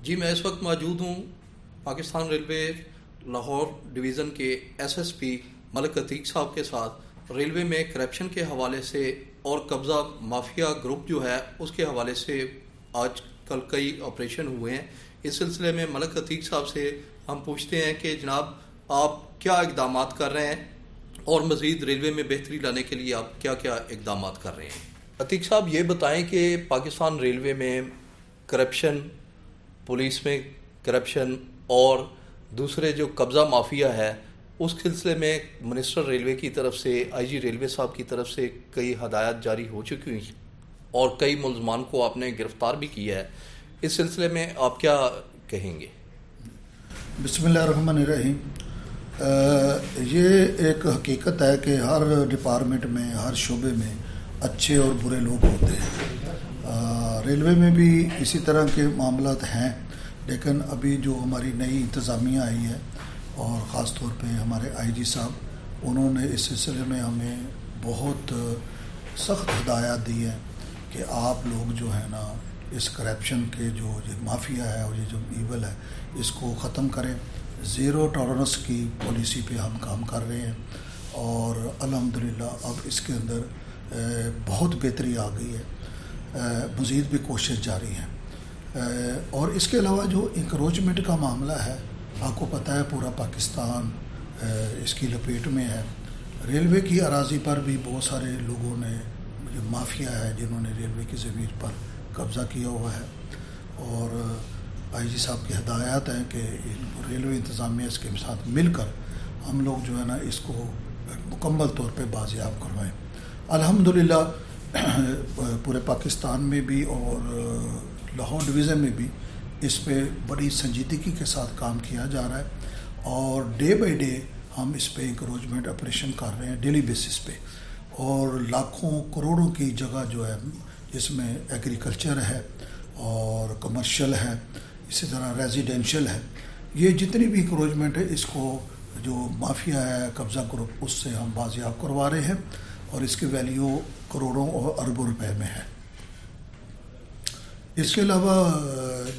جی میں اس وقت موجود ہوں پاکستان ریلوے لاہور ڈویژن کے ایس ایس پی ملک عتیق صاحب کے ساتھ ریلوے میں کرپشن کے حوالے سے اور قبضہ مافیا گروپ جو ہے اس کے حوالے سے آج کل کئی آپریشن ہوئے ہیں. اس سلسلے میں ملک عتیق صاحب سے ہم پوچھتے ہیں کہ جناب آپ کیا اقدامات کر رہے ہیں اور مزید ریلوے میں بہتری لانے کے لیے آپ کیا کیا اقدامات کر رہے ہیں. عتیق صاحب یہ بتائیں کہ پاکستان ریلوے میں کرپشن، پولیس میں کرپشن اور دوسرے جو قبضہ مافیا ہے اس سلسلے میں منسٹر ریلوے کی طرف سے آئی جی ریلوے صاحب کی طرف سے کئی ہدایات جاری ہو چکی ہیں اور کئی ملزمان کو آپ نے گرفتار بھی کیا ہے. اس سلسلے میں آپ کیا کہیں گے؟ بسم اللہ الرحمن الرحیم. یہ ایک حقیقت ہے کہ ہر ڈپارٹمنٹ میں، ہر شعبے میں اچھے اور برے لوگ ہوتے ہیں. ریلوے میں بھی اسی طرح کے معاملات ہیں، لیکن ابھی جو ہماری نئی انتظامیہ آئی ہے اور خاص طور پہ ہمارے آئی جی صاحب، انہوں نے اس سلسلے میں ہمیں بہت سخت ہدایات دی ہیں کہ آپ لوگ جو ہے نا اس کرپشن کے جو یہ مافیا ہے اور یہ جو ایول ہے اس کو ختم کریں. زیرو ٹالرنس کی پالیسی پہ ہم کام کر رہے ہیں اور الحمدللہ اب اس کے اندر بہت بہتری آ گئی ہے. مزید بھی کوشش جاری ہے. اور اس کے علاوہ جو انکروچمنٹ کا معاملہ ہے، آپ کو پتہ ہے پورا پاکستان اس کی لپیٹ میں ہے. ریلوے کی اراضی پر بھی بہت سارے لوگوں نے، جو مافیا ہے، جنہوں نے ریلوے کی زمین پر قبضہ کیا ہوا ہے اور آئی جی صاحب کی ہدایات ہیں کہ ریلوے انتظامیہ اس کے ساتھ مل کر ہم لوگ جو ہے نا اس کو مکمل طور پہ بازیاب کروائیں. الحمدللہ پورے پاکستان میں بھی اور لاہور ڈویژن میں بھی اس پہ بڑی سنجیدگی کے ساتھ کام کیا جا رہا ہے اور ڈے بائی ڈے ہم اس پہ انکروچمنٹ آپریشن کر رہے ہیں ڈیلی بیسس پہ. اور لاکھوں کروڑوں کی جگہ جو ہے جس میں ایگریکلچر ہے اور کمرشل ہے، اسی طرح ریزیڈینشل ہے، یہ جتنی بھی انکروچمنٹ ہے اس کو جو مافیا ہے قبضہ گروپ اس سے ہم بازیاب کروا رہے ہیں اور اس کی ویلیو کروڑوں اور اربوں روپے میں ہے. اس کے علاوہ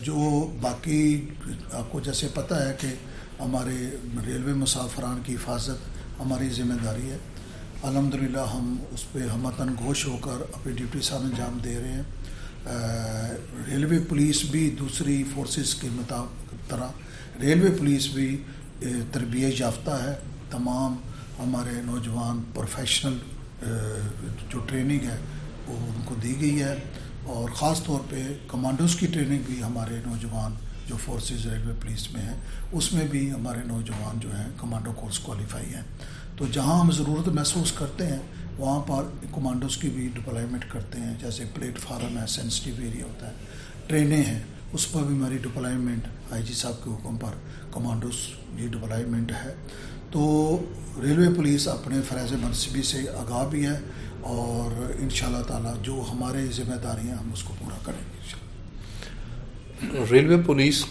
جو باقی آپ کو جیسے پتہ ہے کہ ہمارے ریلوے مسافران کی حفاظت ہماری ذمہ داری ہے. الحمدللہ ہم اس پہ ہمتن گوش ہو کر اپنی ڈیوٹی سے انجام دے رہے ہیں. ریلوے پولیس بھی دوسری فورسز کے طرح ریلوے پولیس بھی تربیت یافتہ ہے. تمام ہمارے نوجوان پروفیشنل جو ٹریننگ ہے وہ ان کو دی گئی ہے اور خاص طور پہ کمانڈوز کی ٹریننگ بھی ہمارے نوجوان جو فورسز ریلوے پولیس میں ہیں اس میں بھی ہمارے نوجوان جو ہیں کمانڈو کورس کوالیفائی ہیں. تو جہاں ہم ضرورت محسوس کرتے ہیں وہاں پر کمانڈوز کی بھی ڈپلائمنٹ کرتے ہیں. جیسے پلیٹ فارم ہے، سینسٹیو ایریا ہوتا ہے، ٹرینیں ہیں، اس پر بھی ہماری ڈپلائمنٹ آئی جی صاحب کے حکم پر کمانڈوز کی ڈپلائمنٹ ہے. تو ریلوے پولیس اپنے فریض منصبی سے آگاہ بھی ہے اور انشاءاللہ تعالی جو ہمارے ذمہ داری ہیں ہم اس کو پورا کریں گے. ریلوے پولیس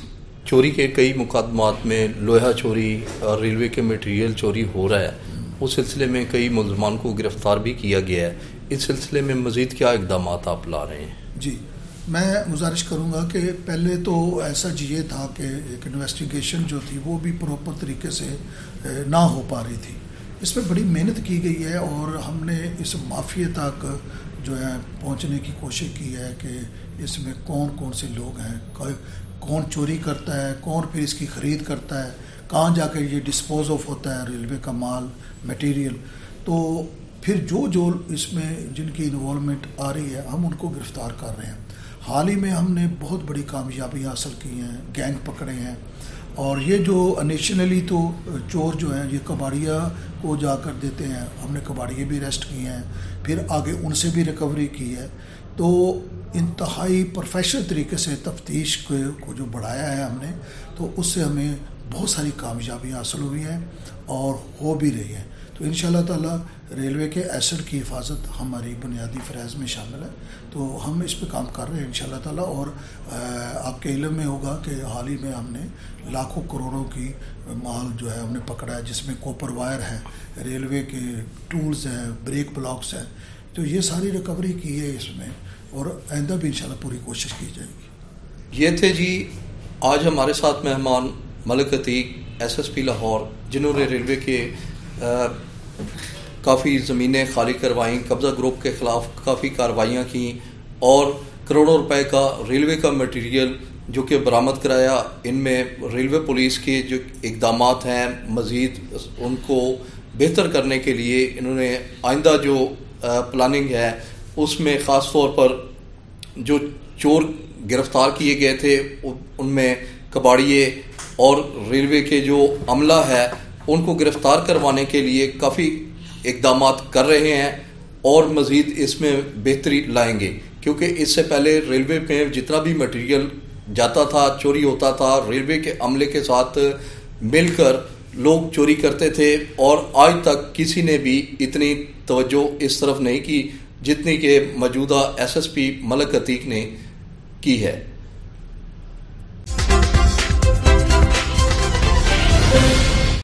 چوری کے کئی مقدمات میں لوہا چوری اور ریلوے کے مٹیریل چوری ہو رہا ہے، اس سلسلے میں کئی ملزمان کو گرفتار بھی کیا گیا ہے. اس سلسلے میں مزید کیا اقدامات آپ لا رہے ہیں؟ جی میں گزارش کروں گا کہ پہلے تو ایسا یہ تھا کہ ایک انویسٹیگیشن جو تھی وہ بھی پراپر طریقے سے نہ ہو پا رہی تھی. اس میں بڑی محنت کی گئی ہے اور ہم نے اس مافیا تک جو ہے پہنچنے کی کوشش کی ہے کہ اس میں کون کون سے لوگ ہیں، کون چوری کرتا ہے، کون پھر اس کی خرید کرتا ہے، کہاں جا کے یہ ڈسپوز آف ہوتا ہے ریلوے کا مال میٹیریل. تو پھر جو اس میں جن کی انوالومنٹ آ رہی ہے ہم ان کو گرفتار کر رہے ہیں. حال ہی میں ہم نے بہت بڑی کامیابی حاصل کی ہیں، گینگ پکڑے ہیں اور یہ جو نیشنلی تو چور جو ہیں یہ کباڑیا کو جا کر دیتے ہیں، ہم نے کباڑیے بھی اریسٹ کیے ہیں، پھر آگے ان سے بھی ریکوری کی ہے. تو انتہائی پروفیشنل طریقے سے تفتیش کو جو بڑھایا ہے ہم نے، تو اس سے ہمیں بہت ساری کامیابیاں حاصل ہوئی ہیں اور ہو بھی رہی ہیں. تو انشاءاللہ تعالی ریلوے کے ایسٹ کی حفاظت ہماری بنیادی فریض میں شامل ہے. تو ہم اس پہ کام کر رہے ہیں انشاءاللہ تعالی. اور آپ کے علم میں ہوگا کہ حال ہی میں ہم نے لاکھوں کروڑوں کی مال جو ہے ہم نے پکڑا ہے، جس میں کوپر وائر ہے، ریلوے کے ٹولز ہیں، بریک بلاکس ہیں. تو یہ ساری ریکوری کی ہے اس میں اور آئندہ بھی انشاءاللہ پوری کوشش کی جائے گی. یہ تھے جی آج ہمارے ساتھ مہمان ملک عتیق SSP لاہور، جنہوں نے ریلوے کے کافی زمینیں خالی کروائیں، قبضہ گروپ کے خلاف کافی کارروائیاں کیں اور کروڑوں روپے کا ریلوے کا مٹیریل جو کہ برآمد کرایا. ان میں ریلوے پولیس کے جو اقدامات ہیں مزید ان کو بہتر کرنے کے لیے انہوں نے آئندہ جو پلاننگ ہے اس میں خاص طور پر جو چور گرفتار کیے گئے تھے ان میں کباڑیے اور ریلوے کے جو عملہ ہے ان کو گرفتار کروانے کے لیے کافی اقدامات کر رہے ہیں اور مزید اس میں بہتری لائیں گے، کیونکہ اس سے پہلے ریلوے میں جتنا بھی مٹیریل جاتا تھا چوری ہوتا تھا، ریلوے کے عملے کے ساتھ مل کر لوگ چوری کرتے تھے اور آج تک کسی نے بھی اتنی توجہ اس طرف نہیں کی جتنی کہ موجودہ SSP ملک عتیق نے کی ہے.